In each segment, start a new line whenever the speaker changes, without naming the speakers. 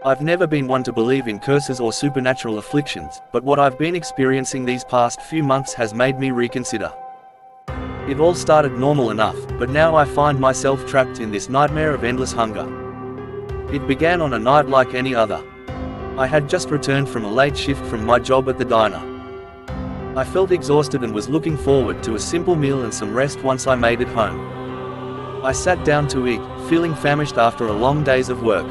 I've never been one to believe in curses or supernatural afflictions, but what I've been experiencing these past few months has made me reconsider. It all started normal enough, but now I find myself trapped in this nightmare of endless hunger. It began on a night like any other. I had just returned from a late shift from my job at the diner. I felt exhausted and was looking forward to a simple meal and some rest once I made it home. I sat down to eat, feeling famished after a long days of work.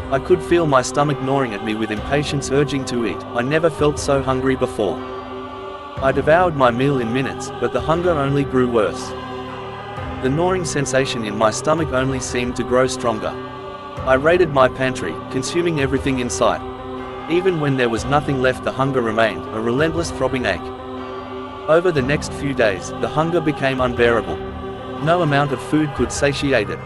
I could feel my stomach gnawing at me with impatience urging to eat. I never felt so hungry before. I devoured my meal in minutes, but the hunger only grew worse. The gnawing sensation in my stomach only seemed to grow stronger. I raided my pantry, consuming everything in sight. Even when there was nothing left, the hunger remained, a relentless throbbing ache. Over the next few days, the hunger became unbearable. No amount of food could satiate it.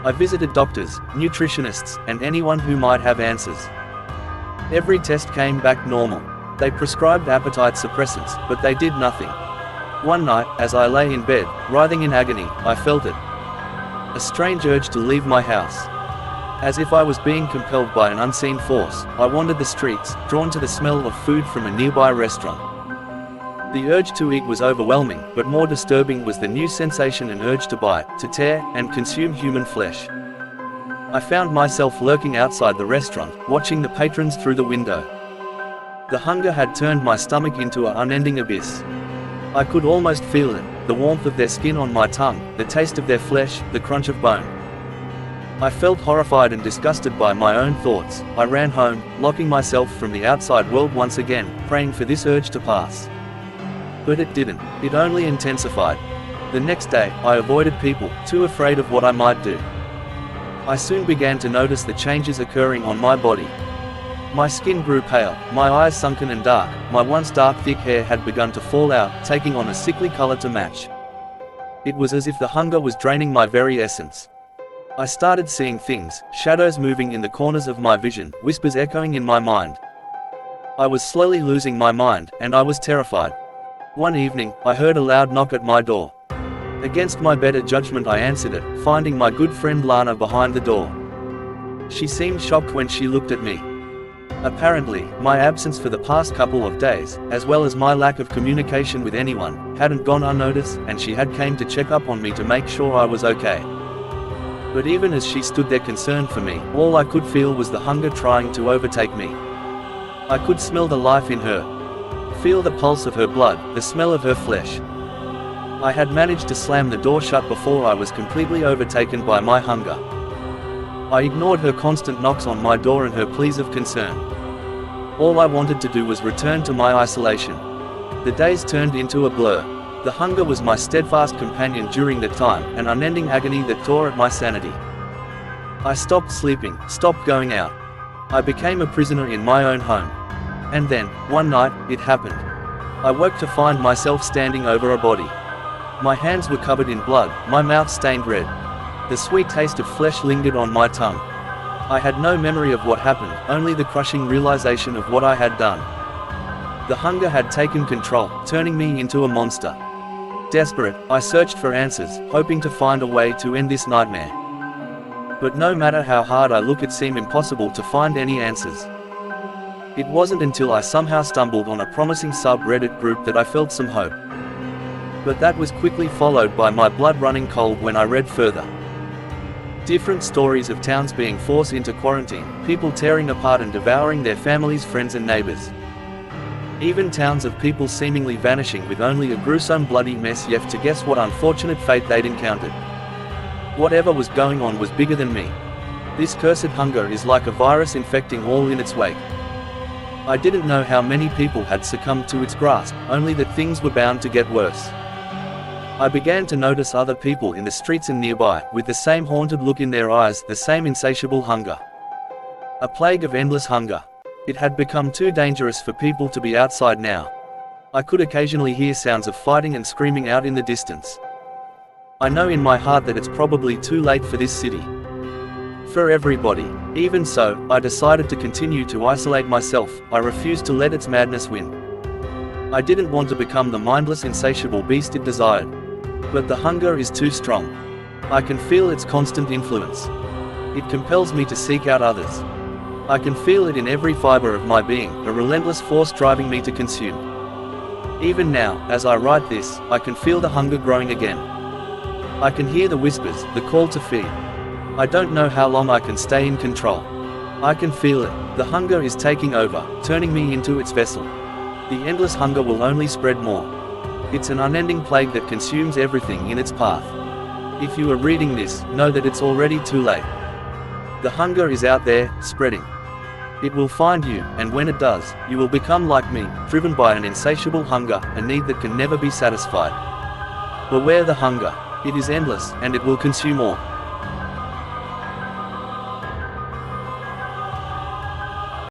I visited doctors, nutritionists, and anyone who might have answers. Every test came back normal. They prescribed appetite suppressants, but they did nothing. One night, as I lay in bed, writhing in agony, I felt it. A strange urge to leave my house. As if I was being compelled by an unseen force, I wandered the streets, drawn to the smell of food from a nearby restaurant. The urge to eat was overwhelming, but more disturbing was the new sensation and urge to bite, to tear, and consume human flesh. I found myself lurking outside the restaurant, watching the patrons through the window. The hunger had turned my stomach into an unending abyss. I could almost feel it, the warmth of their skin on my tongue, the taste of their flesh, the crunch of bone. I felt horrified and disgusted by my own thoughts. I ran home, locking myself from the outside world once again, praying for this urge to pass. But it didn't. It only intensified. The next day, I avoided people, too afraid of what I might do. I soon began to notice the changes occurring on my body. My skin grew pale, my eyes sunken and dark, my once dark thick hair had begun to fall out, taking on a sickly color to match. It was as if the hunger was draining my very essence. I started seeing things, shadows moving in the corners of my vision, whispers echoing in my mind. I was slowly losing my mind, and I was terrified. One evening, I heard a loud knock at my door. Against my better judgment I answered it, finding my good friend Lana behind the door. She seemed shocked when she looked at me. Apparently, my absence for the past couple of days, as well as my lack of communication with anyone, hadn't gone unnoticed, and she had came to check up on me to make sure I was okay. But even as she stood there concerned for me, all I could feel was the hunger trying to overtake me. I could smell the life in her. Feel the pulse of her blood, the smell of her flesh. I had managed to slam the door shut before I was completely overtaken by my hunger. I ignored her constant knocks on my door and her pleas of concern. All I wanted to do was return to my isolation. The days turned into a blur. The hunger was my steadfast companion during the time, an unending agony that tore at my sanity. I stopped sleeping, stopped going out. I became a prisoner in my own home. And then, one night, it happened. I woke to find myself standing over a body. My hands were covered in blood, my mouth stained red. The sweet taste of flesh lingered on my tongue. I had no memory of what happened, only the crushing realization of what I had done. The hunger had taken control, turning me into a monster. Desperate, I searched for answers, hoping to find a way to end this nightmare. But no matter how hard I looked, it seemed impossible to find any answers. It wasn't until I somehow stumbled on a promising subreddit group that I felt some hope. But that was quickly followed by my blood running cold when I read further. Different stories of towns being forced into quarantine, people tearing apart and devouring their families, friends and neighbors. Even towns of people seemingly vanishing with only a gruesome bloody mess left to guess what unfortunate fate they'd encountered. Whatever was going on was bigger than me. This cursed hunger is like a virus infecting all in its wake. I didn't know how many people had succumbed to its grasp, only that things were bound to get worse. I began to notice other people in the streets and nearby, with the same haunted look in their eyes, the same insatiable hunger. A plague of endless hunger. It had become too dangerous for people to be outside now. I could occasionally hear sounds of fighting and screaming out in the distance. I know in my heart that it's probably too late for this city. For everybody. Even so, I decided to continue to isolate myself. I refused to let its madness win. I didn't want to become the mindless, insatiable beast it desired. But the hunger is too strong. I can feel its constant influence. It compels me to seek out others. I can feel it in every fiber of my being, a relentless force driving me to consume. Even now, as I write this, I can feel the hunger growing again. I can hear the whispers, the call to feed. I don't know how long I can stay in control. I can feel it. The hunger is taking over, turning me into its vessel. The endless hunger will only spread more. It's an unending plague that consumes everything in its path. If you are reading this, know that it's already too late. The hunger is out there, spreading. It will find you, and when it does, you will become like me, driven by an insatiable hunger, a need that can never be satisfied. Beware the hunger. It is endless, and it will consume all.